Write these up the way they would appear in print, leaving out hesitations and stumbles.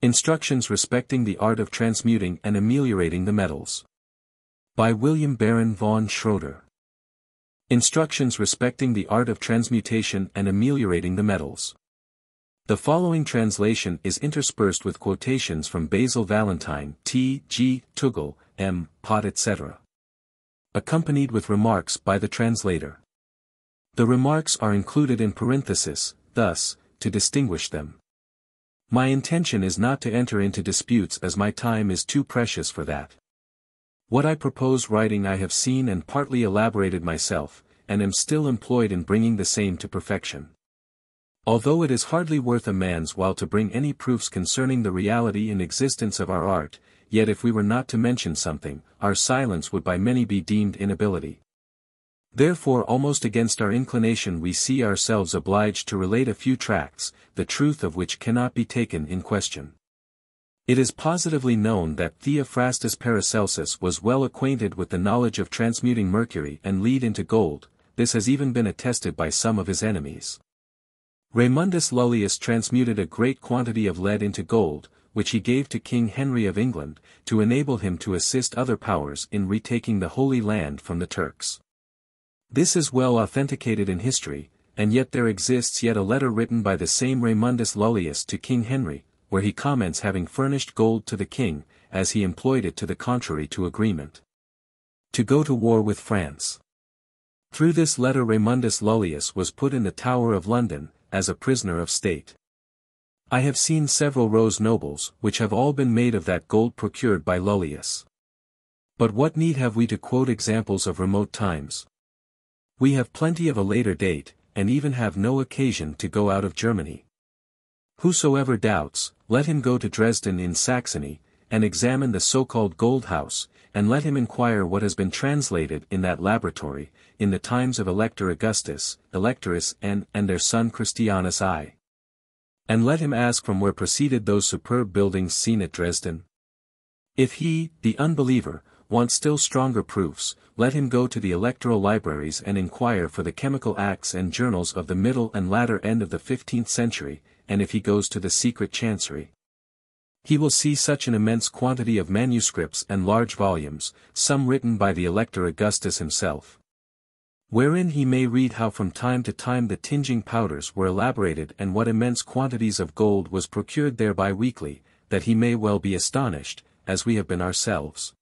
Instructions Respecting the Art of Transmuting and Ameliorating the Metals. By William Baron Von Shroeder. Instructions Respecting the Art of Transmutation and Ameliorating the Metals. The following translation is interspersed with quotations from Basil Valentine, T. G. Tuggle, M. Pott etc. Accompanied with remarks by the translator. The remarks are included in parenthesis, thus, to distinguish them. My intention is not to enter into disputes as my time is too precious for that. What I propose writing I have seen and partly elaborated myself, and am still employed in bringing the same to perfection. Although it is hardly worth a man's while to bring any proofs concerning the reality and existence of our art, yet if we were not to mention something, our silence would by many be deemed inability. Therefore almost against our inclination we see ourselves obliged to relate a few tracts, the truth of which cannot be taken in question. It is positively known that Theophrastus Paracelsus was well acquainted with the knowledge of transmuting mercury and lead into gold. This has even been attested by some of his enemies. Raymundus Lullius transmuted a great quantity of lead into gold, which he gave to King Henry of England, to enable him to assist other powers in retaking the Holy Land from the Turks. This is well authenticated in history, and yet there exists yet a letter written by the same Raymundus Lullius to King Henry, where he comments having furnished gold to the king, as he employed it to the contrary to agreement to go to war with France. Through this letter Raymundus Lullius was put in the Tower of London, as a prisoner of state. I have seen several rose nobles, which have all been made of that gold procured by Lullius. But what need have we to quote examples of remote times? We have plenty of a later date, and even have no occasion to go out of Germany. Whosoever doubts, let him go to Dresden in Saxony, and examine the so-called Gold House, and let him inquire what has been translated in that laboratory, in the times of Elector Augustus, Electorus and their son Christianus I. And let him ask from where proceeded those superb buildings seen at Dresden. If he, the unbeliever, wants still stronger proofs, let him go to the electoral libraries and inquire for the chemical acts and journals of the middle and latter end of the 15th century, and if he goes to the secret chancery, he will see such an immense quantity of manuscripts and large volumes, some written by the Elector Augustus himself, wherein he may read how from time to time the tinging powders were elaborated and what immense quantities of gold was procured thereby weekly, that he may well be astonished, as we have been ourselves.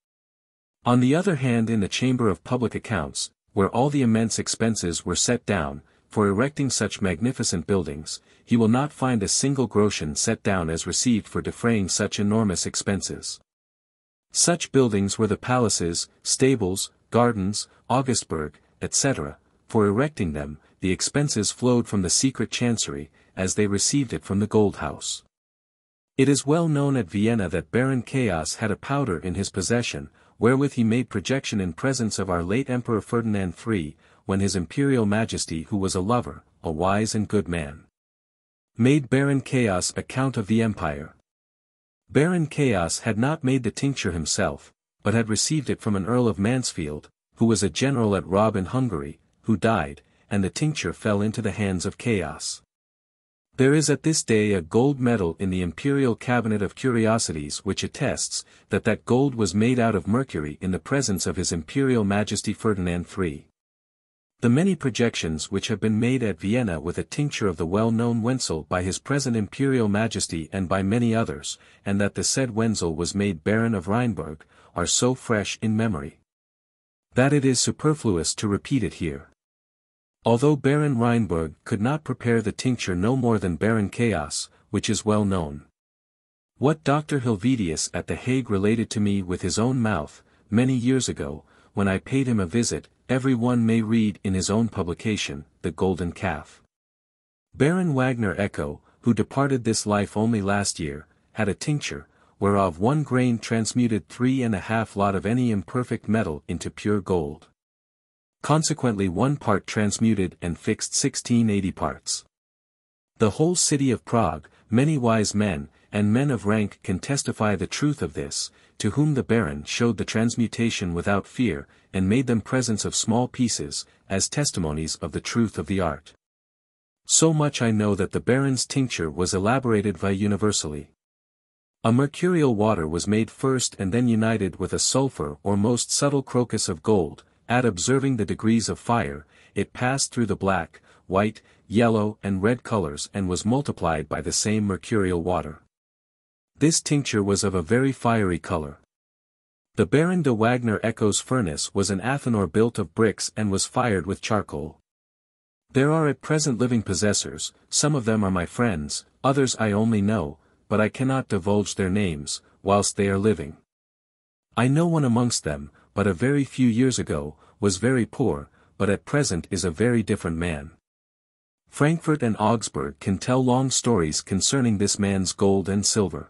On the other hand, in the chamber of public accounts, where all the immense expenses were set down, for erecting such magnificent buildings, he will not find a single groschen set down as received for defraying such enormous expenses. Such buildings were the palaces, stables, gardens, Augustburg, etc., for erecting them, the expenses flowed from the secret chancery, as they received it from the Gold House. It is well known at Vienna that Baron Chaos had a powder in his possession, wherewith he made projection in presence of our late Emperor Ferdinand III, when his Imperial Majesty, who was a lover, a wise and good man, made Baron Chaos a Count of the Empire. Baron Chaos had not made the tincture himself, but had received it from an Earl of Mansfield, who was a general at Robb in Hungary, who died, and the tincture fell into the hands of Chaos. There is at this day a gold medal in the Imperial Cabinet of Curiosities which attests that that gold was made out of mercury in the presence of His Imperial Majesty Ferdinand III. The many projections which have been made at Vienna with a tincture of the well-known Wenzel by His present Imperial Majesty and by many others, and that the said Wenzel was made Baron of Rheinberg, are so fresh in memory that it is superfluous to repeat it here. Although Baron Rheinberg could not prepare the tincture no more than Baron Chaos, which is well known. What Dr. Helvetius at The Hague related to me with his own mouth, many years ago, when I paid him a visit, every one may read in his own publication, The Golden Calf. Baron Wagner Echo, who departed this life only last year, had a tincture, whereof 1 grain transmuted 3½ lot of any imperfect metal into pure gold. Consequently 1 part transmuted and fixed 1680 parts. The whole city of Prague, many wise men, and men of rank can testify the truth of this, to whom the Baron showed the transmutation without fear, and made them presents of small pieces, as testimonies of the truth of the art. So much I know that the Baron's tincture was elaborated by universally. A mercurial water was made first and then united with a sulfur or most subtle crocus of gold. At observing the degrees of fire, it passed through the black, white, yellow and red colors and was multiplied by the same mercurial water. This tincture was of a very fiery color. The Baron de Wagner Echo's furnace was an athanor built of bricks and was fired with charcoal. There are at present living possessors, some of them are my friends, others I only know, but I cannot divulge their names, whilst they are living. I know one amongst them, but a very few years ago, was very poor, but at present is a very different man. Frankfurt and Augsburg can tell long stories concerning this man's gold and silver.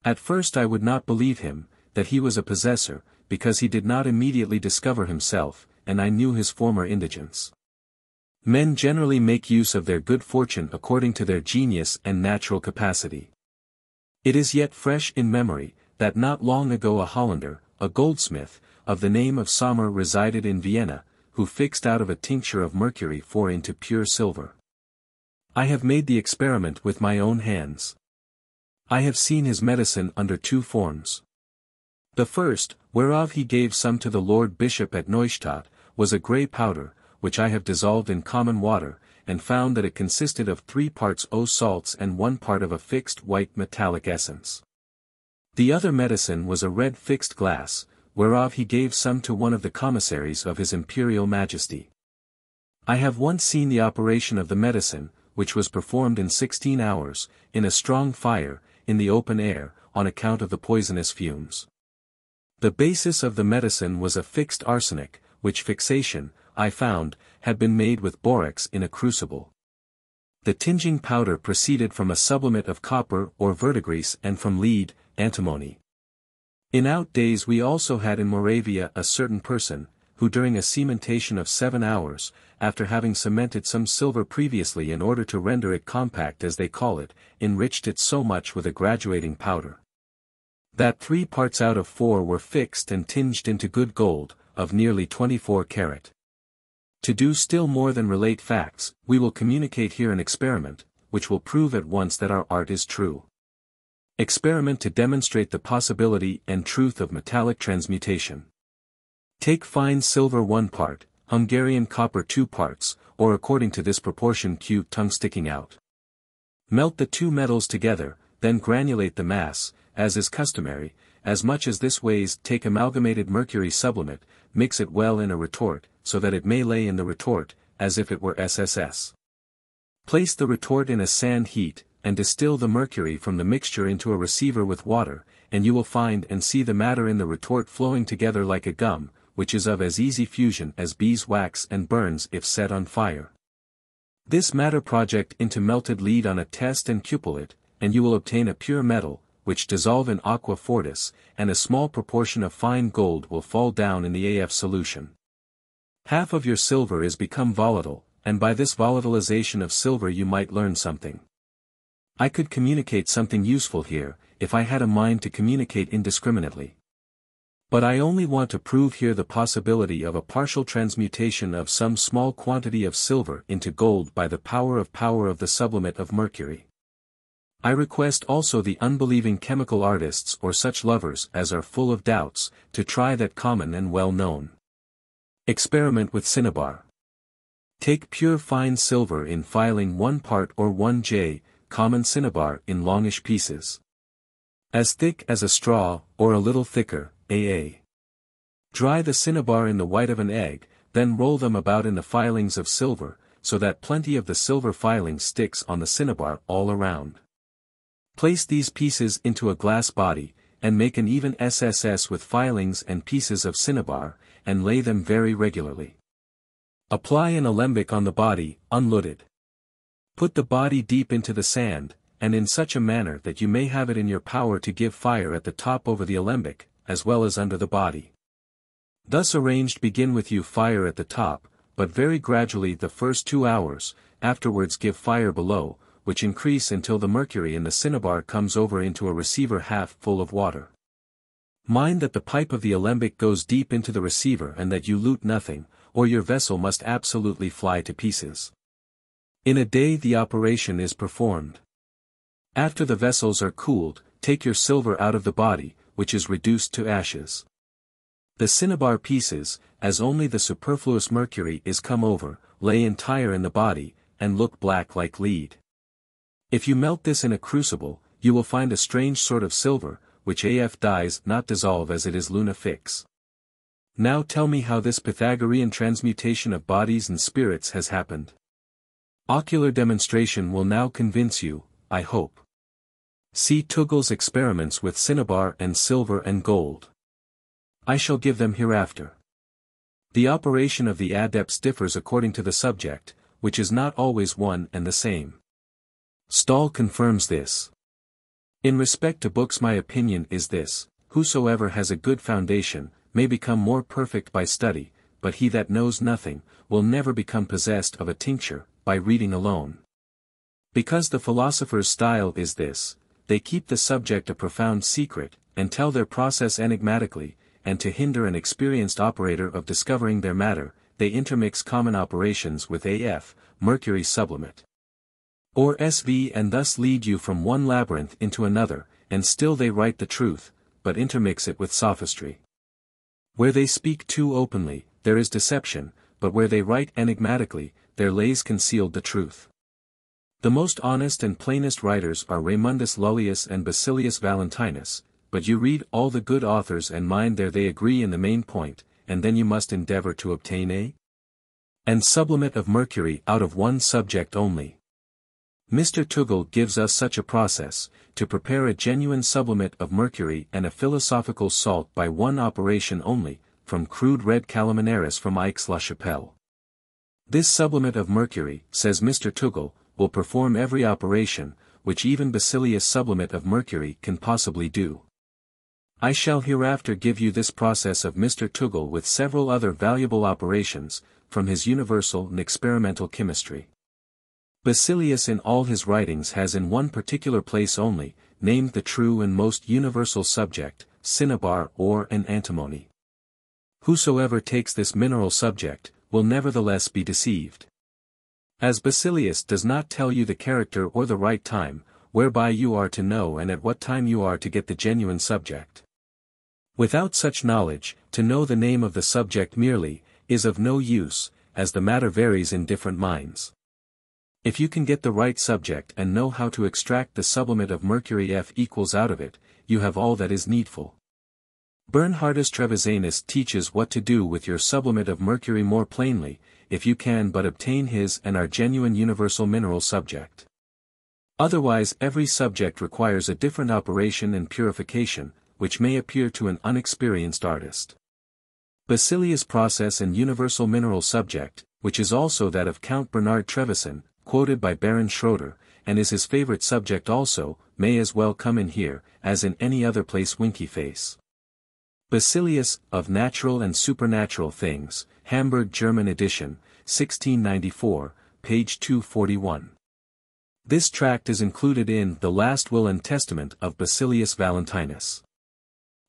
At first I would not believe him, that he was a possessor, because he did not immediately discover himself, and I knew his former indigence. Men generally make use of their good fortune according to their genius and natural capacity. It is yet fresh in memory, that not long ago a Hollander, a goldsmith, of the name of Sommer resided in Vienna, who fixed out of a tincture of mercury 4 into pure silver. I have made the experiment with my own hands. I have seen his medicine under 2 forms. The first, whereof he gave some to the Lord Bishop at Neustadt, was a grey powder, which I have dissolved in common water, and found that it consisted of 3 parts O salts and 1 part of a fixed white metallic essence. The other medicine was a red fixed glass, whereof he gave some to one of the commissaries of his Imperial Majesty. I have once seen the operation of the medicine, which was performed in 16 hours, in a strong fire, in the open air, on account of the poisonous fumes. The basis of the medicine was a fixed arsenic, which fixation, I found, had been made with borax in a crucible. The tinging powder proceeded from a sublimate of copper or verdigris and from lead, antimony. In out days we also had in Moravia a certain person, who during a cementation of 7 hours, after having cemented some silver previously in order to render it compact as they call it, enriched it so much with a graduating powder, that 3 parts out of 4 were fixed and tinged into good gold, of nearly 24 carat. To do still more than relate facts, we will communicate here an experiment, which will prove at once that our art is true. Experiment to demonstrate the possibility and truth of metallic transmutation. Take fine silver 1 part, Hungarian copper 2 parts, or according to this proportion cute tongue sticking out. Melt the 2 metals together, then granulate the mass, as is customary, as much as this weighs. Take amalgamated mercury sublimate, mix it well in a retort, so that it may lay in the retort, as if it were SSS. Place the retort in a sand heat, and distill the mercury from the mixture into a receiver with water, and you will find and see the matter in the retort flowing together like a gum, which is of as easy fusion as beeswax and burns if set on fire. This matter project into melted lead on a test and cupel it, and you will obtain a pure metal, which dissolve in aqua fortis, and a small proportion of fine gold will fall down in the AF solution. Half of your silver is become volatile, and by this volatilization of silver you might learn something. I could communicate something useful here, if I had a mind to communicate indiscriminately. But I only want to prove here the possibility of a partial transmutation of some small quantity of silver into gold by the power of the sublimate of mercury. I request also the unbelieving chemical artists or such lovers as are full of doubts, to try that common and well-known experiment with cinnabar. Take pure fine silver in filing 1 part or 1 common cinnabar in longish pieces, as thick as a straw, or a little thicker, aa. Dry the cinnabar in the white of an egg, then roll them about in the filings of silver, so that plenty of the silver filing sticks on the cinnabar all around. Place these pieces into a glass body, and make an even SSS with filings and pieces of cinnabar, and lay them very regularly. Apply an alembic on the body, unluted. Put the body deep into the sand, and in such a manner that you may have it in your power to give fire at the top over the alembic, as well as under the body. Thus arranged, begin with you fire at the top, but very gradually the first 2 hours, afterwards give fire below, which increase until the mercury in the cinnabar comes over into a receiver half full of water. Mind that the pipe of the alembic goes deep into the receiver and that you lute nothing, or your vessel must absolutely fly to pieces. In a day the operation is performed. After the vessels are cooled, take your silver out of the body, which is reduced to ashes. The cinnabar pieces, as only the superfluous mercury is come over, lay entire in the body, and look black like lead. If you melt this in a crucible, you will find a strange sort of silver, which does not dissolve as it is luna fix. Now tell me how this Pythagorean transmutation of bodies and spirits has happened. Ocular demonstration will now convince you, I hope. See Tugel's experiments with cinnabar and silver and gold. I shall give them hereafter. The operation of the adepts differs according to the subject, which is not always one and the same. Stahl confirms this. In respect to books, my opinion is this: whosoever has a good foundation, may become more perfect by study, but he that knows nothing, will never become possessed of a tincture, by reading alone. Because the philosopher's style is this: they keep the subject a profound secret, and tell their process enigmatically, and to hinder an experienced operator of discovering their matter, they intermix common operations with mercury sublimate, or SV, and thus lead you from one labyrinth into another, and still they write the truth, but intermix it with sophistry. Where they speak too openly, there is deception, but where they write enigmatically, there lays concealed the truth. The most honest and plainest writers are Raymundus Lullius and Basilius Valentinus, but you read all the good authors and mind there they agree in the main point, and then you must endeavor to obtain and sublimate of mercury out of one subject only. Mr. Tugel gives us such a process, to prepare a genuine sublimate of mercury and a philosophical salt by one operation only, from crude red calaminaris from Aix-la-Chapelle. This sublimate of mercury, says Mr. Tugel, will perform every operation, which even Basilius' sublimate of mercury can possibly do. I shall hereafter give you this process of Mr. Tugel with several other valuable operations, from his universal and experimental chemistry. Basilius in all his writings has in one particular place only, named the true and most universal subject, cinnabar or an antimony. Whosoever takes this mineral subject, will nevertheless be deceived. As Basilius does not tell you the character or the right time, whereby you are to know and at what time you are to get the genuine subject. Without such knowledge, to know the name of the subject merely, is of no use, as the matter varies in different minds. If you can get the right subject and know how to extract the sublimate of mercury F equals out of it, you have all that is needful. Bernhardus Trevisanus teaches what to do with your sublimate of mercury more plainly, if you can but obtain his and our genuine universal mineral subject. Otherwise every subject requires a different operation and purification, which may appear to an unexperienced artist. Basilius' process and universal mineral subject, which is also that of Count Bernard Trevisan, quoted by Baron Schroeder, and is his favorite subject also, may as well come in here, as in any other place. Winky face. Basilius, of Natural and Supernatural Things, Hamburg German edition, 1694, page 241. This tract is included in The Last Will and Testament of Basilius Valentinus.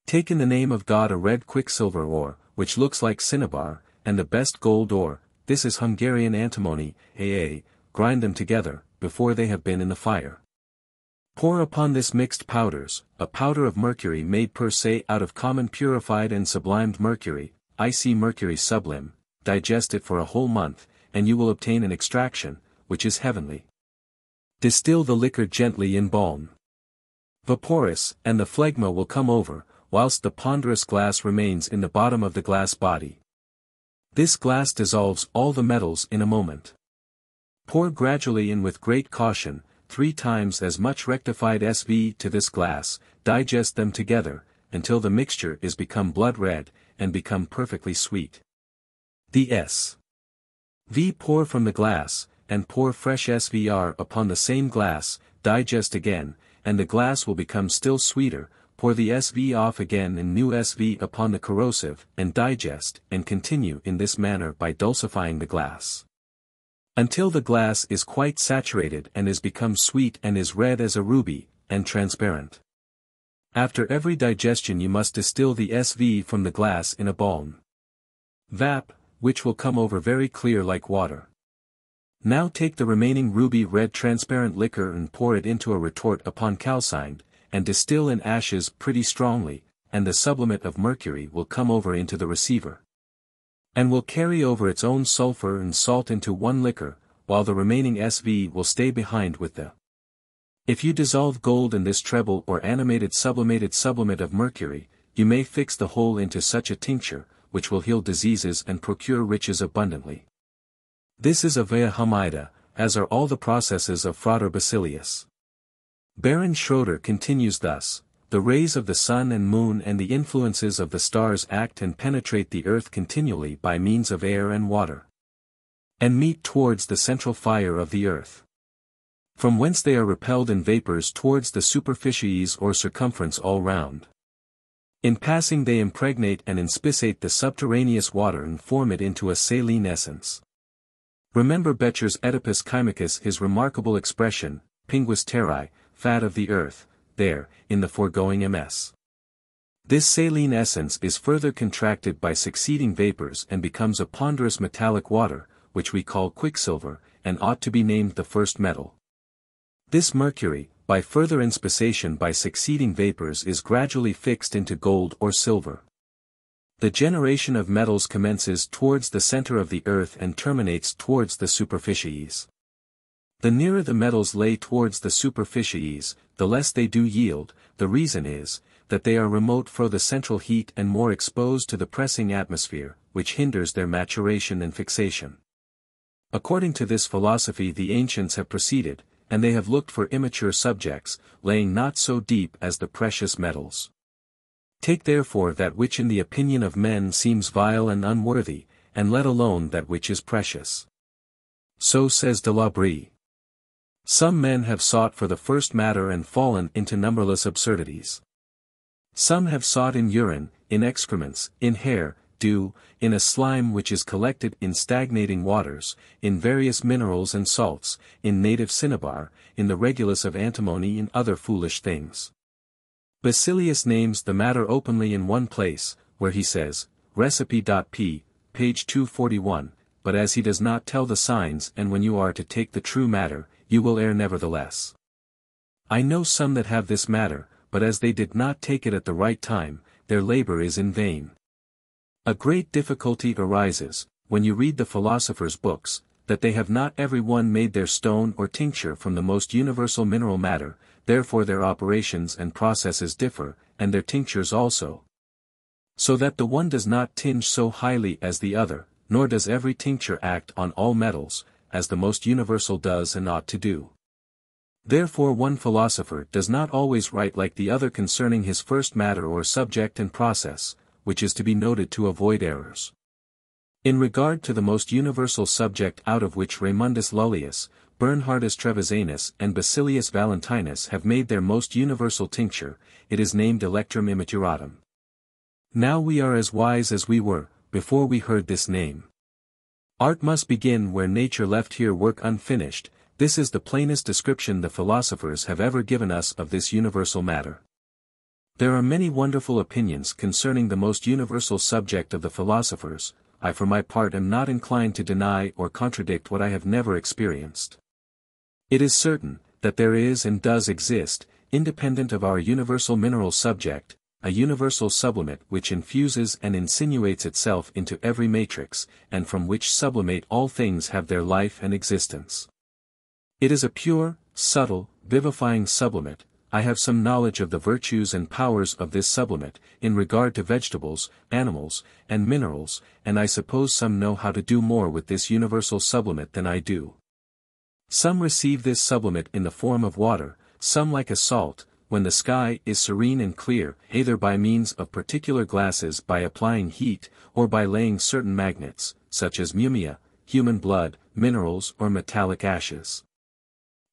Take in the name of God a red quicksilver ore, which looks like cinnabar, and the best gold ore, this is Hungarian antimony, grind them together, before they have been in the fire. Pour upon this mixed powders, a powder of mercury made per se out of common purified and sublimed mercury, mercury sublime, digest it for a whole month, and you will obtain an extraction, which is heavenly. Distill the liquor gently in balm vaporis, and the phlegma will come over, whilst the ponderous glass remains in the bottom of the glass body. This glass dissolves all the metals in a moment. Pour gradually in with great caution, 3 times as much rectified SV to this glass, digest them together, until the mixture is become blood red, and become perfectly sweet. The S.V. pour from the glass, and pour fresh SVR upon the same glass, digest again, and the glass will become still sweeter, pour the SV off again and new SV upon the corrosive, and digest, and continue in this manner by dulcifying the glass, until the glass is quite saturated and is become sweet and is red as a ruby, and transparent. After every digestion you must distill the SV from the glass in a balm vap, which will come over very clear like water. Now take the remaining ruby red transparent liquor and pour it into a retort upon calcined, and distill in ashes pretty strongly, and the sublimate of mercury will come over into the receiver, and will carry over its own sulfur and salt into one liquor, while the remaining SV will stay behind with the. If you dissolve gold in this treble or animated sublimated sublimate of mercury, you may fix the whole into such a tincture, which will heal diseases and procure riches abundantly. This is Avea Hamida, as are all the processes of Frater Basilius. Baron Shroeder continues thus: the rays of the sun and moon and the influences of the stars act and penetrate the earth continually by means of air and water, and meet towards the central fire of the earth, from whence they are repelled in vapors towards the superficies or circumference all round. In passing they impregnate and inspissate the subterraneous water and form it into a saline essence. Remember Becher's Oedipus Chymicus, his remarkable expression, pinguis terrae, fat of the earth, there, in the foregoing ms. This saline essence is further contracted by succeeding vapors and becomes a ponderous metallic water, which we call quicksilver, and ought to be named the first metal. This mercury, by further inspissation by succeeding vapors, is gradually fixed into gold or silver. The generation of metals commences towards the center of the earth and terminates towards the superficies. The nearer the metals lay towards the superficies, the less they do yield. The reason is, that they are remote from the central heat and more exposed to the pressing atmosphere, which hinders their maturation and fixation. According to this philosophy the ancients have proceeded, and they have looked for immature subjects, laying not so deep as the precious metals. Take therefore that which in the opinion of men seems vile and unworthy, and let alone that which is precious. So says de la Brie. Some men have sought for the first matter and fallen into numberless absurdities. Some have sought in urine, in excrements, in hair, dew, in a slime which is collected in stagnating waters, in various minerals and salts, in native cinnabar, in the regulus of antimony, in other foolish things. Basilius names the matter openly in one place, where he says, Recipe.p, page 241, but as he does not tell the signs and when you are to take the true matter, you will err nevertheless. I know some that have this matter, but as they did not take it at the right time, their labor is in vain. A great difficulty arises, when you read the philosophers' books, that they have not every one made their stone or tincture from the most universal mineral matter, therefore their operations and processes differ, and their tinctures also. So that the one does not tinge so highly as the other, nor does every tincture act on all metals, as the most universal does and ought to do. Therefore one philosopher does not always write like the other concerning his first matter or subject and process, which is to be noted to avoid errors. In regard to the most universal subject out of which Raymundus Lullius, Bernhardus Trevisanus and Basilius Valentinus have made their most universal tincture, it is named Electrum Immaturatum. Now we are as wise as we were, before we heard this name. Art must begin where nature left here work unfinished. This is the plainest description the philosophers have ever given us of this universal matter. There are many wonderful opinions concerning the most universal subject of the philosophers. I for my part am not inclined to deny or contradict what I have never experienced. It is certain, that there is and does exist, independent of our universal mineral subject, a universal sublimate which infuses and insinuates itself into every matrix, and from which sublimate all things have their life and existence. It is a pure, subtle, vivifying sublimate. I have some knowledge of the virtues and powers of this sublimate, in regard to vegetables, animals, and minerals, and I suppose some know how to do more with this universal sublimate than I do. Some receive this sublimate in the form of water, some like a salt, when the sky is serene and clear, either by means of particular glasses by applying heat, or by laying certain magnets, such as mumia, human blood, minerals or metallic ashes.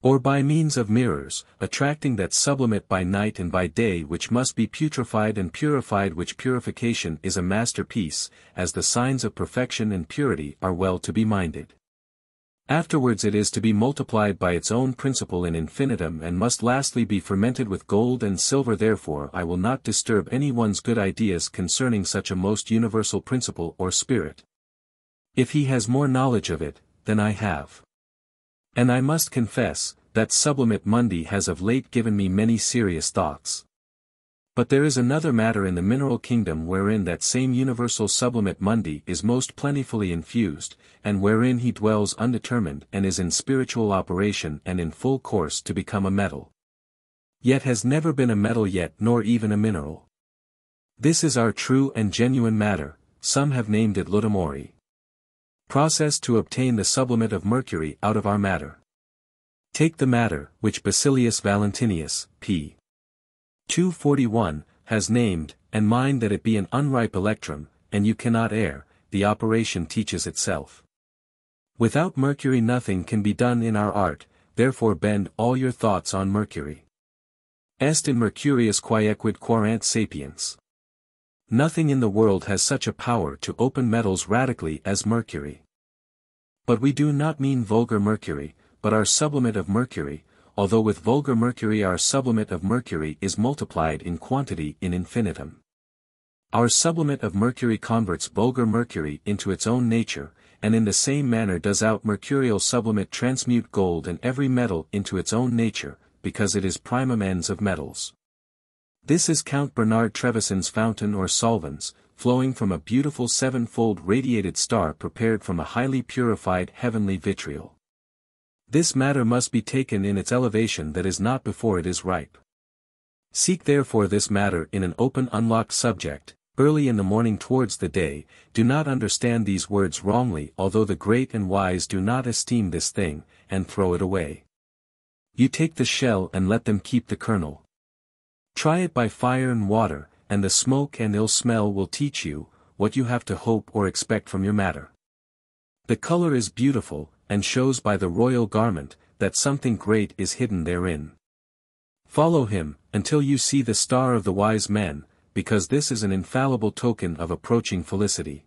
Or by means of mirrors, attracting that sublimate by night and by day which must be putrefied and purified, which purification is a masterpiece, as the signs of perfection and purity are well to be minded. Afterwards it is to be multiplied by its own principle in infinitum and must lastly be fermented with gold and silver. Therefore I will not disturb any one's good ideas concerning such a most universal principle or spirit, if he has more knowledge of it than I have. And I must confess, that sublimate mundi has of late given me many serious thoughts. But there is another matter in the mineral kingdom wherein that same universal sublimate mundi is most plentifully infused, and wherein he dwells undetermined and is in spiritual operation and in full course to become a metal. Yet has never been a metal yet nor even a mineral. This is our true and genuine matter, some have named it Lutamori. Process to obtain the sublimate of mercury out of our matter. Take the matter, which Basilius Valentinius, p. 241, has named, and mind that it be an unripe electrum, and you cannot err, the operation teaches itself. Without mercury nothing can be done in our art, therefore bend all your thoughts on mercury. Est in mercurius quaequid quarant sapiens. Nothing in the world has such a power to open metals radically as mercury. But we do not mean vulgar mercury, but our sublimate of mercury, although with vulgar mercury our sublimate of mercury is multiplied in quantity in infinitum. Our sublimate of mercury converts vulgar mercury into its own nature, and in the same manner does our mercurial sublimate transmute gold and every metal into its own nature, because it is primum ens of metals. This is Count Bernard Trevisan's fountain or solvens, flowing from a beautiful sevenfold radiated star prepared from a highly purified heavenly vitriol. This matter must be taken in its elevation that is not before it is ripe. Seek therefore this matter in an open unlocked subject, early in the morning towards the day, do not understand these words wrongly although the great and wise do not esteem this thing, and throw it away. You take the shell and let them keep the kernel. Try it by fire and water, and the smoke and ill smell will teach you, what you have to hope or expect from your matter. The color is beautiful, and shows by the royal garment, that something great is hidden therein. Follow him, until you see the star of the wise men, because this is an infallible token of approaching felicity.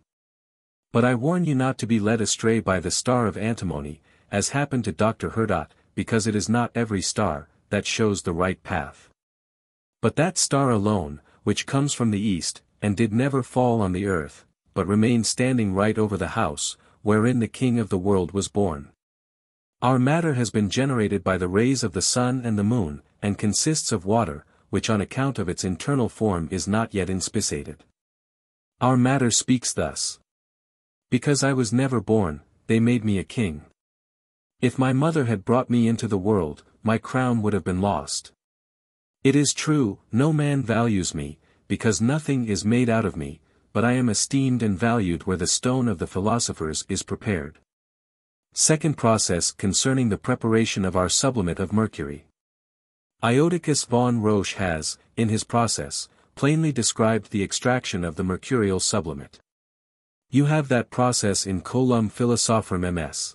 But I warn you not to be led astray by the star of antimony, as happened to Dr. Herdot, because it is not every star, that shows the right path. But that star alone, which comes from the east, and did never fall on the earth, but remained standing right over the house, wherein the King of the world was born. Our matter has been generated by the rays of the sun and the moon, and consists of water, which on account of its internal form is not yet inspissated. Our matter speaks thus. Because I was never born, they made me a king. If my mother had brought me into the world, my crown would have been lost. It is true, no man values me, because nothing is made out of me, but I am esteemed and valued where the stone of the philosophers is prepared. Second process concerning the preparation of our sublimate of mercury. Iodicus von Roche has, in his process, plainly described the extraction of the mercurial sublimate. You have that process in Colum Philosophorum ms.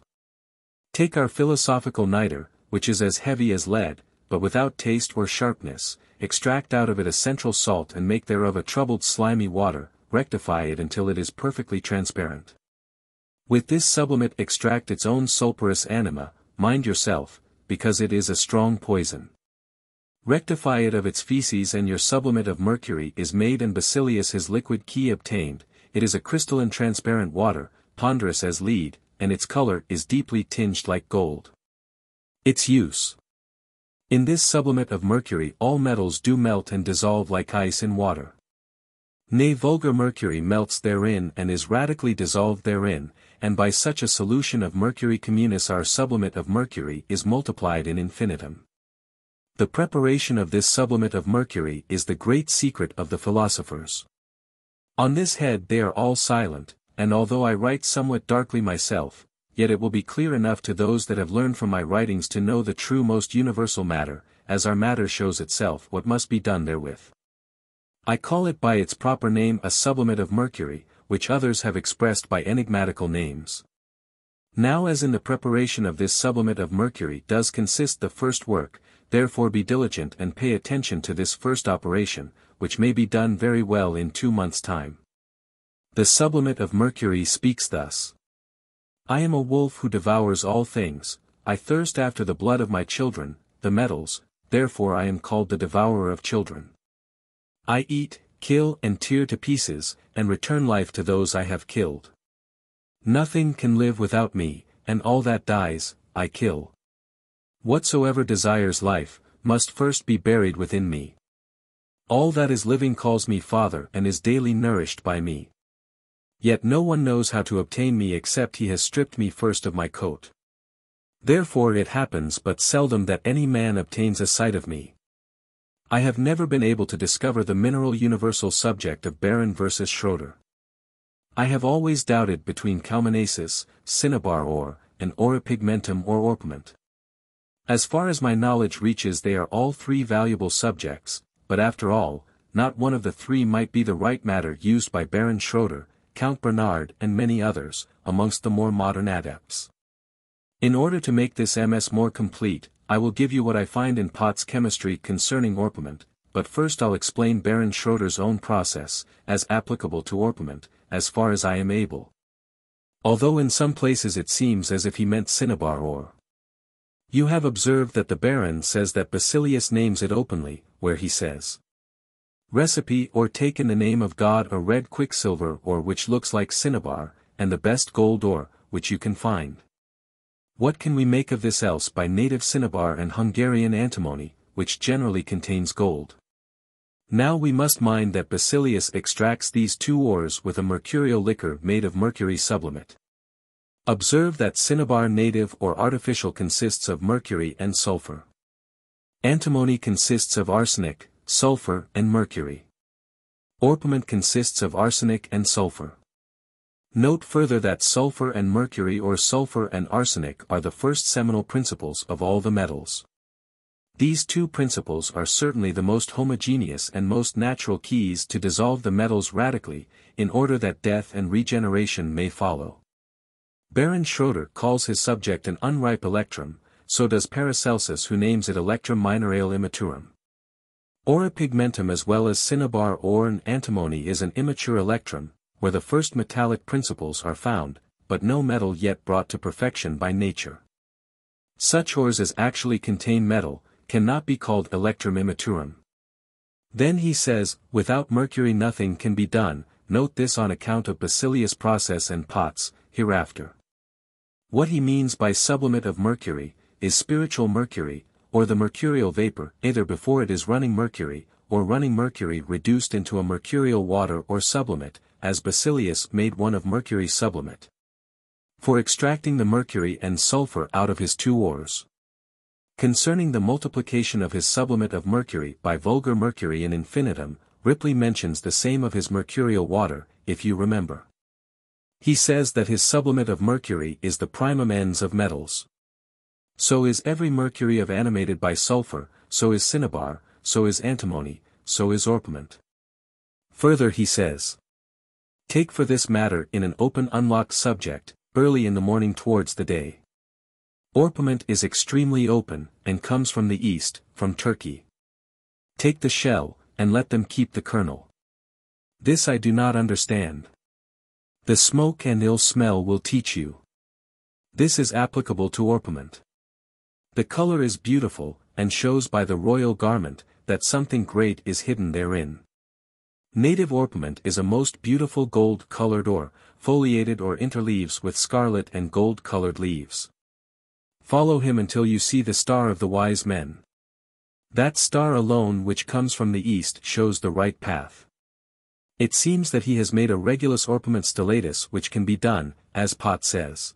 Take our philosophical niter, which is as heavy as lead, but without taste or sharpness, extract out of it a central salt and make thereof a troubled slimy water, rectify it until it is perfectly transparent. With this sublimate extract its own sulphurous anima, mind yourself, because it is a strong poison. Rectify it of its feces and your sublimate of mercury is made and Basilius his liquid key obtained, it is a crystalline transparent water, ponderous as lead, and its color is deeply tinged like gold. Its use. In this sublimate of mercury all metals do melt and dissolve like ice in water. Nay, vulgar mercury melts therein and is radically dissolved therein, and by such a solution of mercury communis our sublimate of mercury is multiplied in infinitum. The preparation of this sublimate of mercury is the great secret of the philosophers. On this head they are all silent, and although I write somewhat darkly myself, yet it will be clear enough to those that have learned from my writings to know the true most universal matter, as our matter shows itself what must be done therewith. I call it by its proper name a sublimate of mercury, which others have expressed by enigmatical names. Now as in the preparation of this sublimate of mercury does consist the first work, therefore be diligent and pay attention to this first operation, which may be done very well in 2 months' time. The sublimate of mercury speaks thus. I am a wolf who devours all things, I thirst after the blood of my children, the metals, therefore I am called the devourer of children. I eat, kill and tear to pieces, and return life to those I have killed. Nothing can live without me, and all that dies, I kill. Whatsoever desires life, must first be buried within me. All that is living calls me Father and is daily nourished by me. Yet no one knows how to obtain me except he has stripped me first of my coat. Therefore it happens but seldom that any man obtains a sight of me. I have never been able to discover the mineral universal subject of Baron versus Shroeder. I have always doubted between calmanesis, cinnabar ore, and ora pigmentum or orpiment. As far as my knowledge reaches they are all three valuable subjects, but after all, not one of the three might be the right matter used by Baron Shroeder, Count Bernard and many others, amongst the more modern adepts. In order to make this MS more complete, I will give you what I find in Pott's chemistry concerning orpiment, but first I'll explain Baron Schroeder's own process, as applicable to orpiment, as far as I am able. Although in some places it seems as if he meant cinnabar ore. You have observed that the Baron says that Basilius names it openly, where he says, recipe or take in the name of God a red quicksilver ore which looks like cinnabar, and the best gold ore, which you can find. What can we make of this else by native cinnabar and Hungarian antimony, which generally contains gold? Now we must mind that Basilius extracts these two ores with a mercurial liquor made of mercury sublimate. Observe that cinnabar native or artificial consists of mercury and sulfur. Antimony consists of arsenic, sulfur and mercury. Orpiment consists of arsenic and sulfur. Note further that sulfur and mercury or sulfur and arsenic are the first seminal principles of all the metals. These two principles are certainly the most homogeneous and most natural keys to dissolve the metals radically, in order that death and regeneration may follow. Baron Schroeder calls his subject an unripe electrum, so does Paracelsus who names it electrum minerale immaturum. Ora pigmentum as well as cinnabar ore and antimony is an immature electrum, where the first metallic principles are found, but no metal yet brought to perfection by nature. Such ores as actually contain metal, cannot be called electrum immaturum. Then he says, without mercury nothing can be done, note this on account of Basilius' process and Pott's, hereafter. What he means by sublimate of mercury, is spiritual mercury, or the mercurial vapor, either before it is running mercury, or running mercury reduced into a mercurial water or sublimate, as Basilius made one of mercury sublimate. For extracting the mercury and sulfur out of his two ores. Concerning the multiplication of his sublimate of mercury by vulgar mercury in infinitum, Ripley mentions the same of his mercurial water, if you remember. He says that his sublimate of mercury is the primum ens of metals. So is every mercury of animated by sulfur, so is cinnabar, so is antimony, so is orpiment. Further he says, take for this matter in an open unlocked subject, early in the morning towards the day. Orpiment is extremely open, and comes from the east, from Turkey. Take the shell, and let them keep the kernel. This I do not understand. The smoke and ill smell will teach you. This is applicable to orpiment. The color is beautiful, and shows by the royal garment, that something great is hidden therein. Native orpiment is a most beautiful gold-colored ore, foliated or interleaves with scarlet and gold-colored leaves. Follow him until you see the star of the wise men. That star alone which comes from the east shows the right path. It seems that he has made a regulus orpiment stellatus which can be done, as Pott says.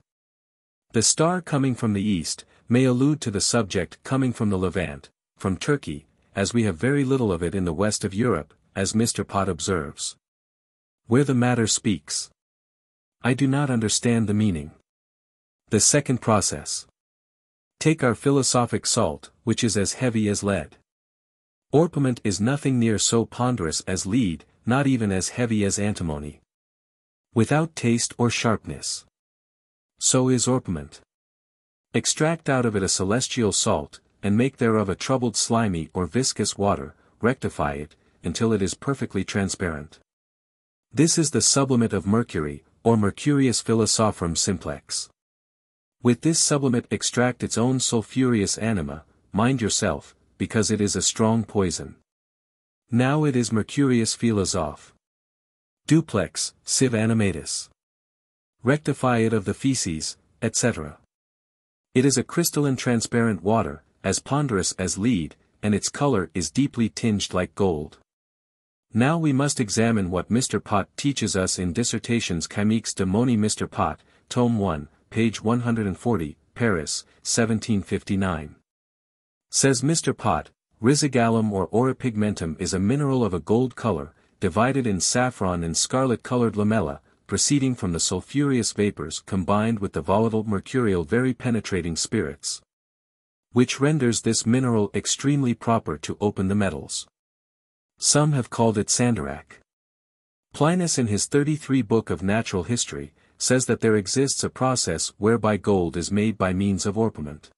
The star coming from the east, may allude to the subject coming from the Levant, from Turkey, as we have very little of it in the west of Europe, as Mr. Pott observes. Where the matter speaks. I do not understand the meaning. The second process. Take our philosophic salt, which is as heavy as lead. Orpiment is nothing near so ponderous as lead, not even as heavy as antimony. Without taste or sharpness. So is orpiment. Extract out of it a celestial salt, and make thereof a troubled slimy or viscous water, rectify it, until it is perfectly transparent. This is the sublimate of mercury, or mercurius philosophorum simplex. With this sublimate extract its own sulphureous anima, mind yourself, because it is a strong poison. Now it is mercurius philosoph. Duplex, sive animatus. Rectify it of the feces, etc. It is a crystalline transparent water, as ponderous as lead, and its color is deeply tinged like gold. Now we must examine what Mr. Pot teaches us in Dissertations chimiques de Moni. Mr. Pot, Tome 1, page 140, Paris, 1759. Says Mr. Pot, Rhizogallum or aura pigmentum is a mineral of a gold color, divided in saffron and scarlet-colored lamella, proceeding from the sulphureous vapors combined with the volatile mercurial very penetrating spirits, which renders this mineral extremely proper to open the metals. Some have called it sandarac. Plinus in his 33 Book of Natural History, says that there exists a process whereby gold is made by means of orpiment.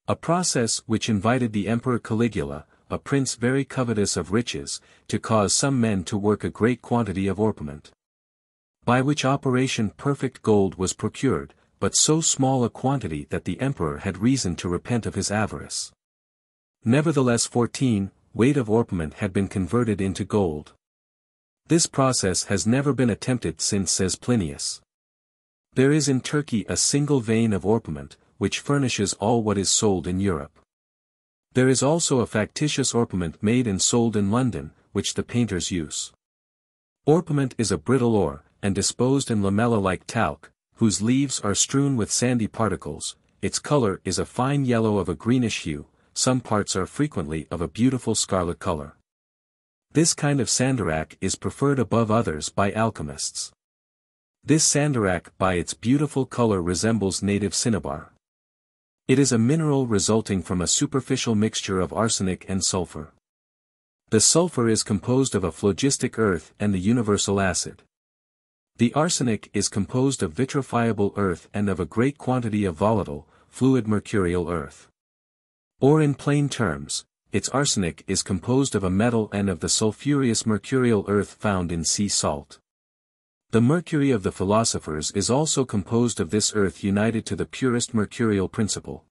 A process which invited the Emperor Caligula, a prince very covetous of riches, to cause some men to work a great quantity of orpiment. By which operation perfect gold was procured, but so small a quantity that the emperor had reason to repent of his avarice. Nevertheless 14 weight of orpiment had been converted into gold. This process has never been attempted since, says Plinius. There is in Turkey a single vein of orpiment, which furnishes all what is sold in Europe. There is also a factitious orpiment made and sold in London, which the painters use. Orpiment is a brittle ore, and disposed in lamella like talc, whose leaves are strewn with sandy particles. Its color is a fine yellow of a greenish hue, some parts are frequently of a beautiful scarlet color. This kind of sandarac is preferred above others by alchemists. This sandarac by its beautiful color resembles native cinnabar. It is a mineral resulting from a superficial mixture of arsenic and sulfur. The sulfur is composed of a phlogistic earth and the universal acid. The arsenic is composed of vitrifiable earth and of a great quantity of volatile, fluid mercurial earth. Or in plain terms, its arsenic is composed of a metal and of the sulphureous mercurial earth found in sea salt. The mercury of the philosophers is also composed of this earth united to the purest mercurial principle.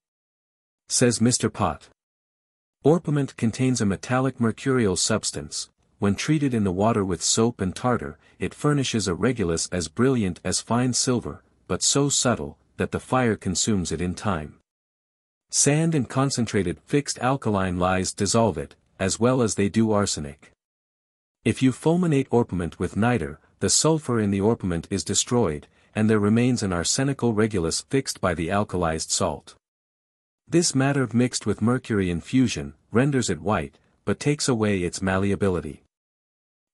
Says Mr. Pot. Orpiment contains a metallic mercurial substance. When treated in the water with soap and tartar, it furnishes a regulus as brilliant as fine silver, but so subtle, that the fire consumes it in time. Sand and concentrated fixed alkaline lyes dissolve it, as well as they do arsenic. If you fulminate orpiment with niter, the sulfur in the orpiment is destroyed, and there remains an arsenical regulus fixed by the alkalized salt. This matter mixed with mercury in fusion, renders it white, but takes away its malleability.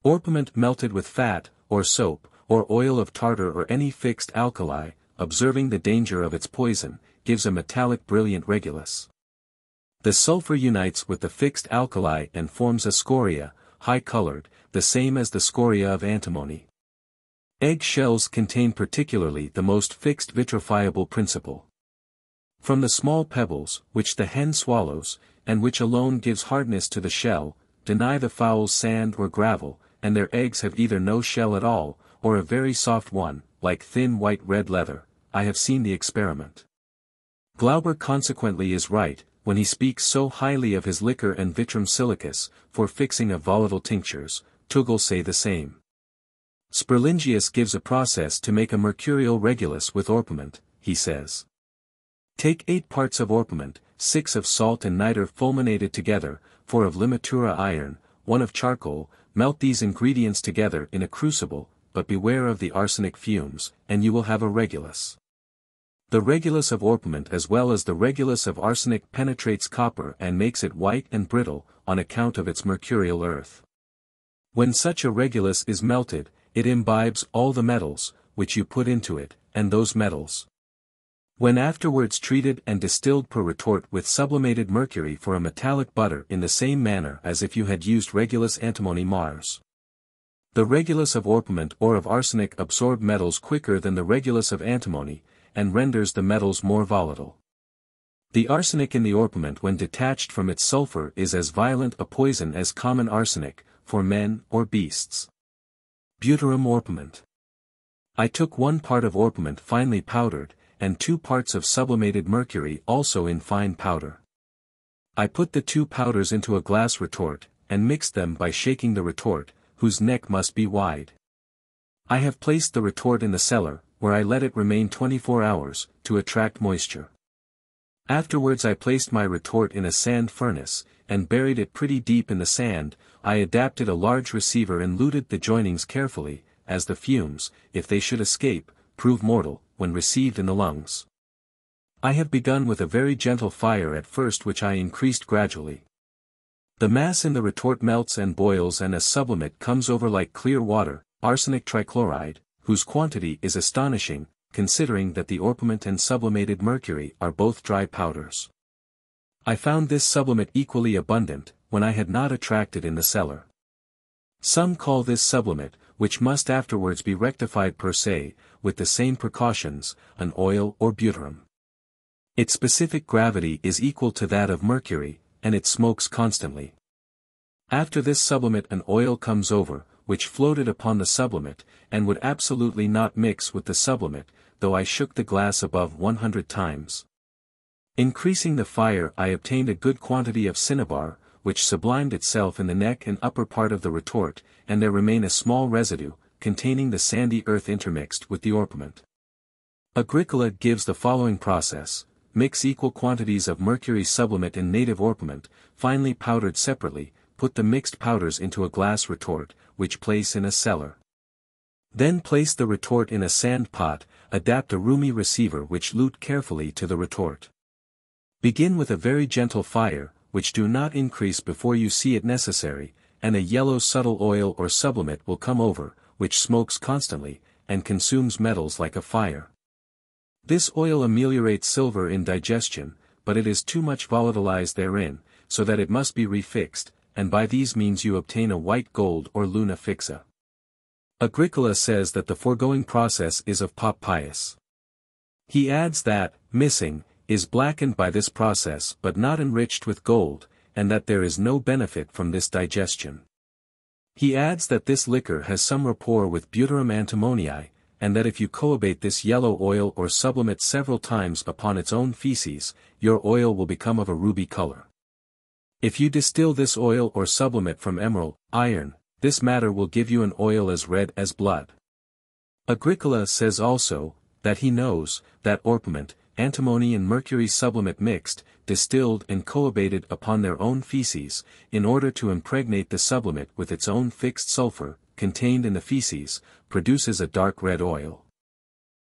Orpiment melted with fat, or soap, or oil of tartar or any fixed alkali, observing the danger of its poison, gives a metallic brilliant regulus. The sulfur unites with the fixed alkali and forms a scoria, high-colored, the same as the scoria of antimony. Egg shells contain particularly the most fixed vitrifiable principle. From the small pebbles, which the hen swallows, and which alone gives hardness to the shell, deny the fowls sand or gravel, and their eggs have either no shell at all, or a very soft one, like thin white red leather. I have seen the experiment. Glauber consequently is right, when he speaks so highly of his liquor and vitrum silicus, for fixing of volatile tinctures. Tugel say the same. Sperlingius gives a process to make a mercurial regulus with orpiment, he says. Take 8 parts of orpiment, 6 of salt and niter fulminated together, 4 of limatura iron, 1 of charcoal, melt these ingredients together in a crucible, but beware of the arsenic fumes, and you will have a regulus. The regulus of orpiment as well as the regulus of arsenic penetrates copper and makes it white and brittle, on account of its mercurial earth. When such a regulus is melted, it imbibes all the metals, which you put into it, and those metals, when afterwards treated and distilled per retort with sublimated mercury for a metallic butter in the same manner as if you had used regulus antimony Mars. The regulus of orpiment or of arsenic absorb metals quicker than the regulus of antimony, and renders the metals more volatile. The arsenic in the orpiment when detached from its sulfur is as violent a poison as common arsenic, for men or beasts. Butyrum orpiment. I took 1 part of orpiment finely powdered, and 2 parts of sublimated mercury also in fine powder. I put the 2 powders into a glass retort, and mixed them by shaking the retort, whose neck must be wide. I have placed the retort in the cellar, where I let it remain 24 hours, to attract moisture. Afterwards I placed my retort in a sand furnace, and buried it pretty deep in the sand. I adapted a large receiver and luted the joinings carefully, as the fumes, if they should escape, prove mortal, when received in the lungs. I have begun with a very gentle fire at first, which I increased gradually. The mass in the retort melts and boils, and a sublimate comes over like clear water, arsenic trichloride, whose quantity is astonishing, considering that the orpiment and sublimated mercury are both dry powders. I found this sublimate equally abundant, when I had not attracted in the cellar. Some call this sublimate, which must afterwards be rectified per se, with the same precautions, an oil or butyrum. Its specific gravity is equal to that of mercury, and it smokes constantly. After this sublimate an oil comes over, which floated upon the sublimate, and would absolutely not mix with the sublimate, though I shook the glass above 100 times. Increasing the fire, I obtained a good quantity of cinnabar, which sublimed itself in the neck and upper part of the retort, and there remained a small residue, containing the sandy earth intermixed with the orpiment. Agricola gives the following process: mix equal quantities of mercury sublimate and native orpiment, finely powdered separately, put the mixed powders into a glass retort, which place in a cellar. Then place the retort in a sand pot, adapt a roomy receiver which lute carefully to the retort. Begin with a very gentle fire, which do not increase before you see it necessary, and a yellow subtle oil or sublimate will come over, which smokes constantly, and consumes metals like a fire. This oil ameliorates silver in digestion, but it is too much volatilized therein, so that it must be refixed, and by these means you obtain a white gold or luna fixa. Agricola says that the foregoing process is of Pop Pius. He adds that, missing, is blackened by this process but not enriched with gold, and that there is no benefit from this digestion. He adds that this liquor has some rapport with butyrum antimonii, and that if you coabate this yellow oil or sublimate several times upon its own feces, your oil will become of a ruby color. If you distill this oil or sublimate from emerald, iron, this matter will give you an oil as red as blood. Agricola says also, that he knows, that orpiment, antimony and mercury sublimate mixed, distilled and coabated upon their own feces, in order to impregnate the sublimate with its own fixed sulfur, contained in the feces, produces a dark red oil,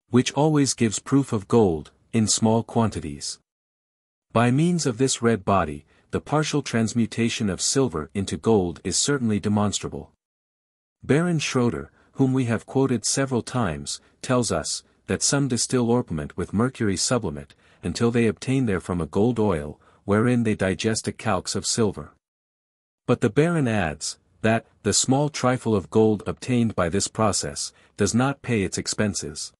which always gives proof of gold, in small quantities. By means of this red body, the partial transmutation of silver into gold is certainly demonstrable. Baron Shroeder, whom we have quoted several times, tells us, that some distill orpiment with mercury sublimate, until they obtain therefrom a gold oil, wherein they digest a calx of silver. But the Baron adds, that, the small trifle of gold obtained by this process, does not pay its expenses.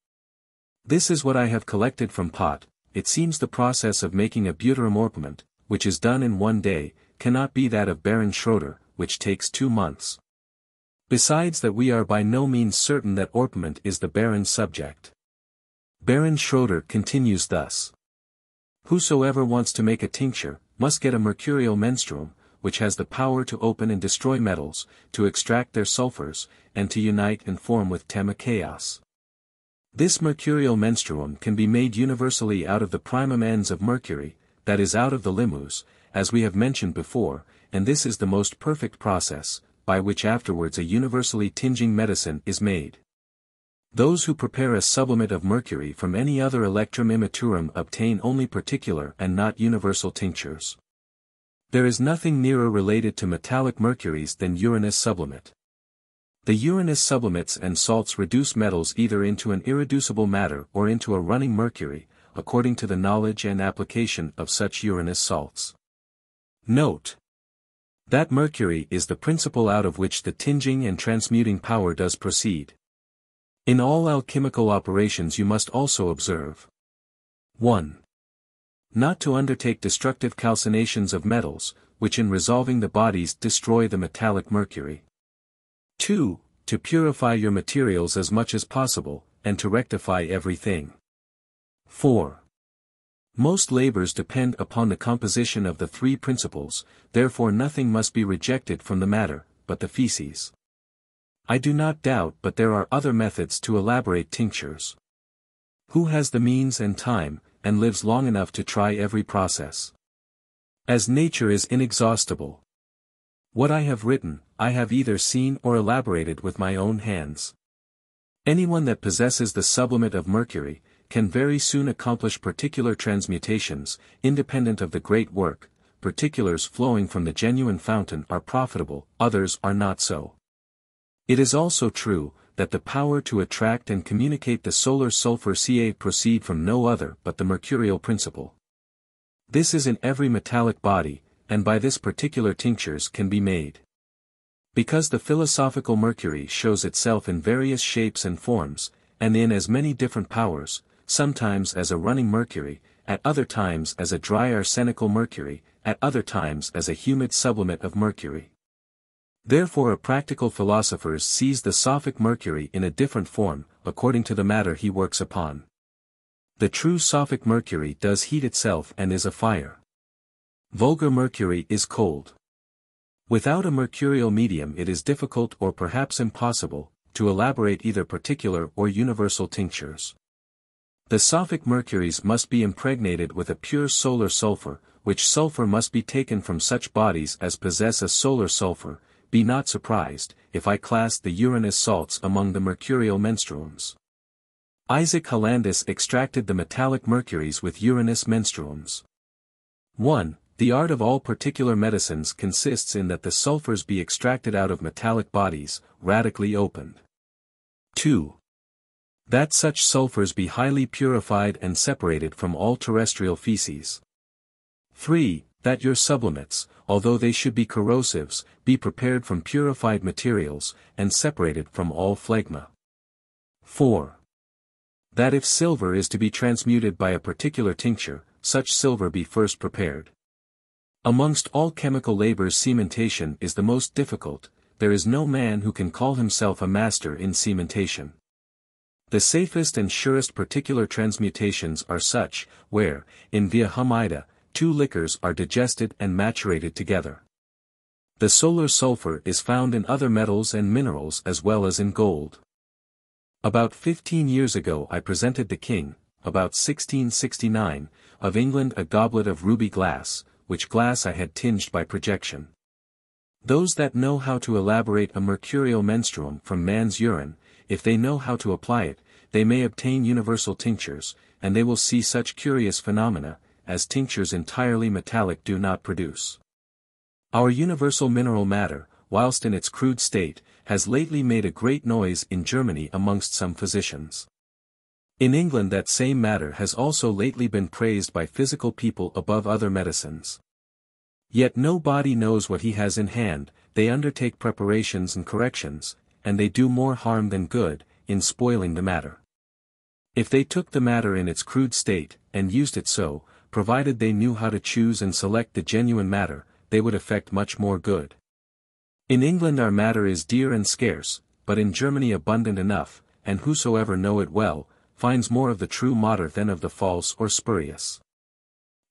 This is what I have collected from Pot. It seems the process of making a butyrum orpiment, which is done in 1 day, cannot be that of Baron Shroeder, which takes 2 months. Besides that we are by no means certain that orpiment is the Baron's subject. Baron Shroeder continues thus. Whosoever wants to make a tincture, must get a mercurial menstruum, which has the power to open and destroy metals, to extract their sulfurs, and to unite and form with chaos. This mercurial menstruum can be made universally out of the primum ens of mercury, that is out of the limus, as we have mentioned before, and this is the most perfect process, by which afterwards a universally tinging medicine is made. Those who prepare a sublimate of mercury from any other electrum immaturum obtain only particular and not universal tinctures. There is nothing nearer related to metallic mercuries than uranous sublimate. The uranous sublimates and salts reduce metals either into an irreducible matter or into a running mercury, according to the knowledge and application of such uranous salts. Note that mercury is the principle out of which the tinging and transmuting power does proceed. In all alchemical operations you must also observe 1. Not to undertake destructive calcinations of metals, which in resolving the bodies destroy the metallic mercury. 2. To purify your materials as much as possible, and to rectify everything. 4. Most labors depend upon the composition of the 3 principles, therefore nothing must be rejected from the matter, but the feces. I do not doubt but there are other methods to elaborate tinctures. Who has the means and time, and lives long enough to try every process. As nature is inexhaustible. What I have written, I have either seen or elaborated with my own hands. Anyone that possesses the sublimate of mercury, can very soon accomplish particular transmutations, independent of the great work. Particulars flowing from the genuine fountain are profitable, others are not so. It is also true, that the power to attract and communicate the solar sulfur Ca proceed from no other but the mercurial principle. This is in every metallic body, and by this particular tinctures can be made. Because the philosophical mercury shows itself in various shapes and forms, and in as many different powers, sometimes as a running mercury, at other times as a dry arsenical mercury, at other times as a humid sublimate of mercury. Therefore a practical philosopher sees the sophic mercury in a different form, according to the matter he works upon. The true sophic mercury does heat itself and is a fire. Vulgar mercury is cold. Without a mercurial medium it is difficult or perhaps impossible, to elaborate either particular or universal tinctures. The sophic mercuries must be impregnated with a pure solar sulfur, which sulfur must be taken from such bodies as possess a solar sulfur. Be not surprised, if I class the Uranus salts among the mercurial menstruums. Isaac Hollandus extracted the metallic mercuries with Uranus menstruums. 1. The art of all particular medicines consists in that the sulfurs be extracted out of metallic bodies, radically opened. 2. That such sulfurs be highly purified and separated from all terrestrial feces. 3. That your sublimates, although they should be corrosives, be prepared from purified materials, and separated from all phlegma. 4. That if silver is to be transmuted by a particular tincture, such silver be first prepared. Amongst all chemical labors cementation is the most difficult, there is no man who can call himself a master in cementation. The safest and surest particular transmutations are such, where, in via humida, two liquors are digested and maturated together. The solar sulfur is found in other metals and minerals as well as in gold. About 15 years ago I presented the King, about 1669, of England a goblet of ruby glass, which glass I had tinged by projection. Those that know how to elaborate a mercurial menstruum from man's urine, if they know how to apply it, they may obtain universal tinctures, and they will see such curious phenomena, as tinctures entirely metallic do not produce. Our universal mineral matter, whilst in its crude state, has lately made a great noise in Germany amongst some physicians. In England that same matter has also lately been praised by physical people above other medicines. Yet no body knows what he has in hand, they undertake preparations and corrections, and they do more harm than good, in spoiling the matter. If they took the matter in its crude state, and used it so, provided they knew how to choose and select the genuine matter, they would effect much more good. In England our matter is dear and scarce, but in Germany abundant enough, and whosoever know it well, finds more of the true matter than of the false or spurious.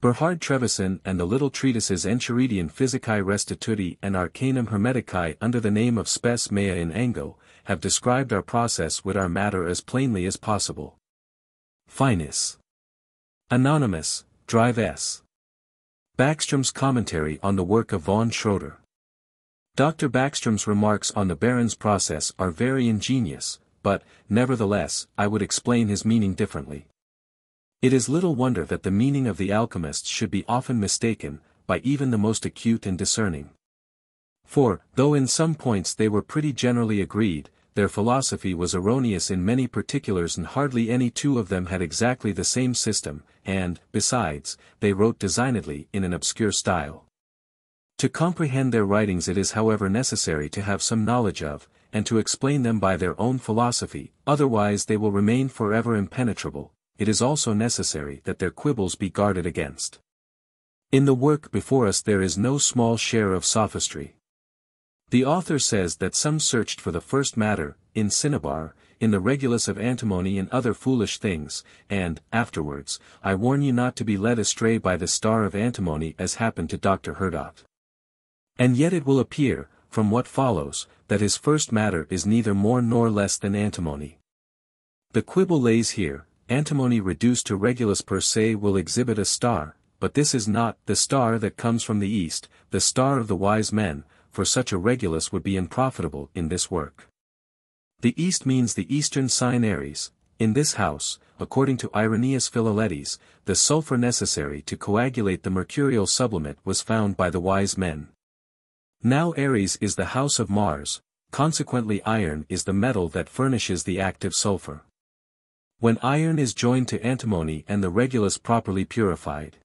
Berhard Trevisan and the little treatises Enchiridion Physicae Restituti and Arcanum Hermeticae under the name of Spes Mea in Ango, have described our process with our matter as plainly as possible. Finis. Anonymous, Drive S. Backstrom's Commentary on the Work of von Shroeder. Dr. Backstrom's remarks on the Baron's process are very ingenious, but, nevertheless, I would explain his meaning differently. It is little wonder that the meaning of the alchemists should be often mistaken, by even the most acute and discerning. For, though in some points they were pretty generally agreed, their philosophy was erroneous in many particulars and hardly any two of them had exactly the same system, and, besides, they wrote designedly in an obscure style. To comprehend their writings it is however necessary to have some knowledge of, and to explain them by their own philosophy, otherwise they will remain forever impenetrable. It is also necessary that their quibbles be guarded against. In the work before us there is no small share of sophistry. The author says that some searched for the first matter, in cinnabar, in the regulus of antimony and other foolish things, and, afterwards, I warn you not to be led astray by the star of antimony as happened to Dr. Herdot. And yet it will appear, from what follows, that his first matter is neither more nor less than antimony. The quibble lays here, antimony reduced to regulus per se will exhibit a star, but this is not the star that comes from the east, the star of the wise men, for such a regulus would be unprofitable in this work. The east means the eastern sign Aries. In this house, according to Irenaeus Philalethes, the sulfur necessary to coagulate the mercurial sublimate was found by the wise men. Now Aries is the house of Mars, consequently iron is the metal that furnishes the active sulfur. When iron is joined to antimony and the regulus properly purified,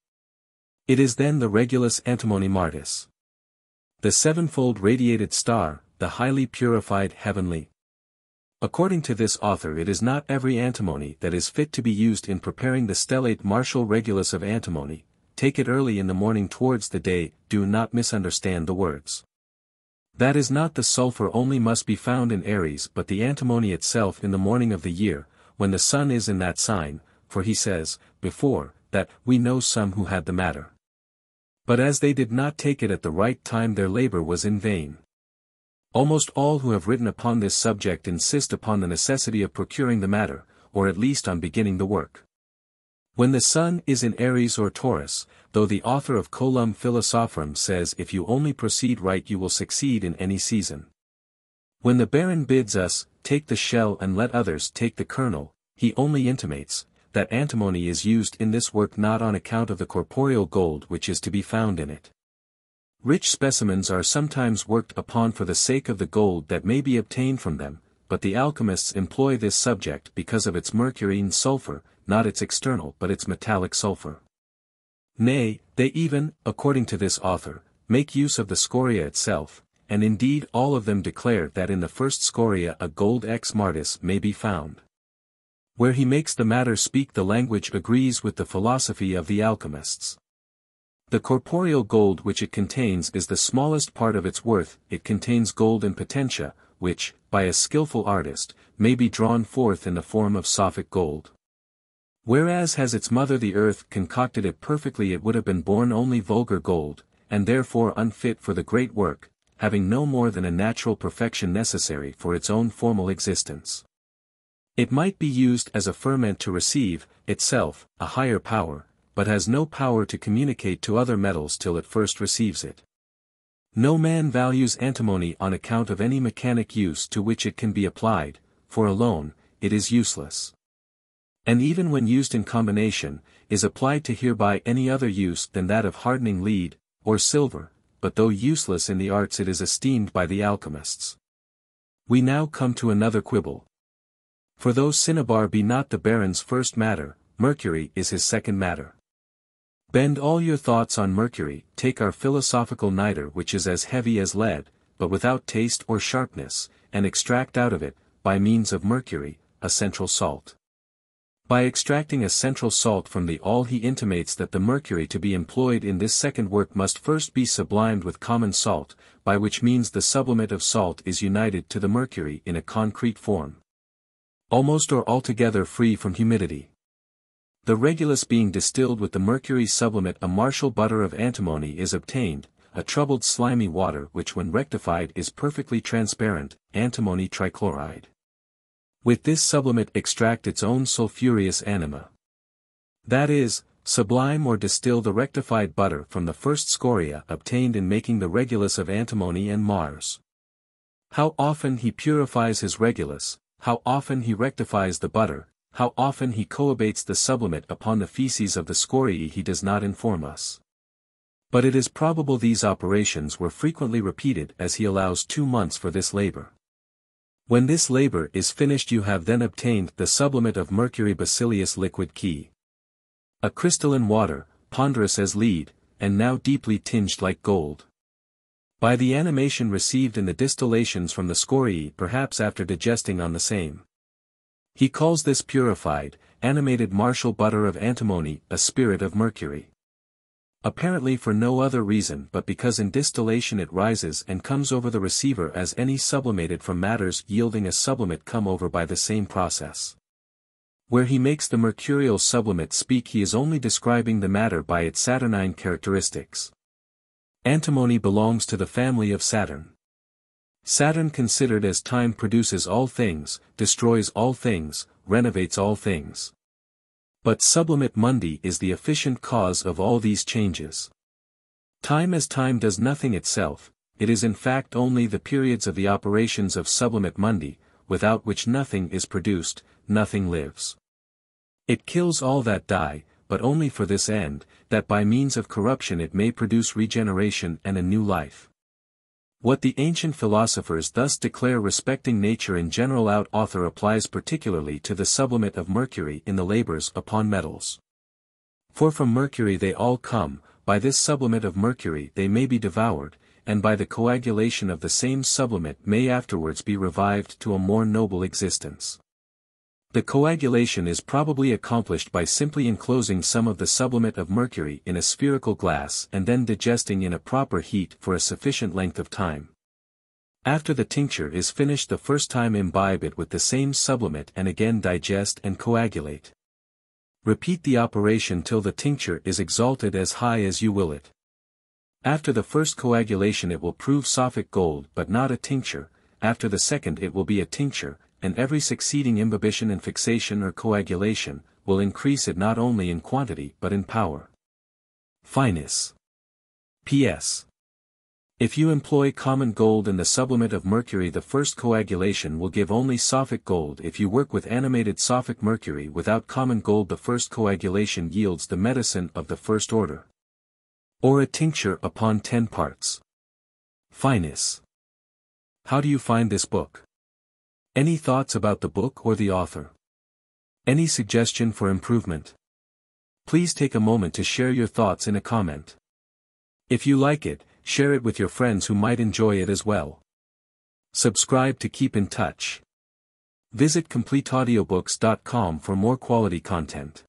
it is then the regulus antimony martis. The sevenfold radiated star, the highly purified heavenly. According to this author, it is not every antimony that is fit to be used in preparing the stellate martial regulus of antimony. Take it early in the morning towards the day, do not misunderstand the words. That is not the sulfur only must be found in Aries but the antimony itself in the morning of the year, when the sun is in that sign, for he says, before, that we know some who had the matter. But as they did not take it at the right time their labor was in vain. Almost all who have written upon this subject insist upon the necessity of procuring the matter, or at least on beginning the work. When the sun is in Aries or Taurus, though the author of Colum Philosophorum says if you only proceed right you will succeed in any season. When the Baron bids us, take the shell and let others take the kernel, he only intimates, that antimony is used in this work not on account of the corporeal gold which is to be found in it. Rich specimens are sometimes worked upon for the sake of the gold that may be obtained from them, but the alchemists employ this subject because of its mercury and sulfur, not its external but its metallic sulfur. Nay, they even, according to this author, make use of the scoria itself, and indeed all of them declare that in the first scoria a gold ex martis may be found. Where he makes the matter speak the language agrees with the philosophy of the alchemists. The corporeal gold which it contains is the smallest part of its worth, it contains gold in potentia, which, by a skillful artist, may be drawn forth in the form of Sophic gold. Whereas has its mother the earth concocted it perfectly it would have been born only vulgar gold, and therefore unfit for the great work, having no more than a natural perfection necessary for its own formal existence. It might be used as a ferment to receive, itself, a higher power, but has no power to communicate to other metals till it first receives it. No man values antimony on account of any mechanic use to which it can be applied, for alone, it is useless. And even when used in combination, is applied to hereby any other use than that of hardening lead, or silver, but though useless in the arts it is esteemed by the alchemists. We now come to another quibble. For though cinnabar be not the Baron's first matter, mercury is his second matter. Bend all your thoughts on mercury, take our philosophical niter which is as heavy as lead, but without taste or sharpness, and extract out of it, by means of mercury, a central salt. By extracting a central salt from the all he intimates that the mercury to be employed in this second work must first be sublimed with common salt, by which means the sublimate of salt is united to the mercury in a concrete form, almost or altogether free from humidity. The regulus being distilled with the mercury sublimate a martial butter of antimony is obtained, a troubled slimy water which when rectified is perfectly transparent, antimony trichloride. With this sublimate extract its own sulphureous anima. That is, sublime or distill the rectified butter from the first scoria obtained in making the regulus of antimony and Mars. How often he purifies his regulus, how often he rectifies the butter, how often he coabates the sublimate upon the feces of the scoriae he does not inform us. But it is probable these operations were frequently repeated as he allows 2 months for this labor. When this labor is finished you have then obtained the sublimate of mercury bacillus liquid key. A crystalline water, ponderous as lead, and now deeply tinged like gold. By the animation received in the distillations from the scoriae perhaps after digesting on the same. He calls this purified, animated martial butter of antimony, a spirit of mercury. Apparently for no other reason but because in distillation it rises and comes over the receiver as any sublimated from matters yielding a sublimate come over by the same process. Where he makes the mercurial sublimate speak he is only describing the matter by its saturnine characteristics. Antimony belongs to the family of Saturn. Saturn considered as time produces all things, destroys all things, renovates all things. But sublimate mundi is the efficient cause of all these changes. Time as time does nothing itself, it is in fact only the periods of the operations of sublimate mundi, without which nothing is produced, nothing lives. It kills all that die, but only for this end, that by means of corruption it may produce regeneration and a new life. What the ancient philosophers thus declare respecting nature in general out author applies particularly to the sublimate of mercury in the labors upon metals. For from mercury they all come, by this sublimate of mercury they may be devoured, and by the coagulation of the same sublimate may afterwards be revived to a more noble existence. The coagulation is probably accomplished by simply enclosing some of the sublimate of mercury in a spherical glass and then digesting in a proper heat for a sufficient length of time. After the tincture is finished the first time imbibe it with the same sublimate and again digest and coagulate. Repeat the operation till the tincture is exalted as high as you will it. After the first coagulation it will prove Sophic gold but not a tincture, after the second it will be a tincture, and every succeeding imbibition and fixation or coagulation, will increase it not only in quantity but in power. Finesse. P.S. If you employ common gold in the sublimate of mercury the first coagulation will give only Sophic gold. If you work with animated Sophic mercury without common gold the first coagulation yields the medicine of the first order. Or a tincture upon 10 parts. Finesse. How do you find this book? Any thoughts about the book or the author? Any suggestion for improvement? Please take a moment to share your thoughts in a comment. If you like it, share it with your friends who might enjoy it as well. Subscribe to keep in touch. Visit CompleteAudiobooks.com for more quality content.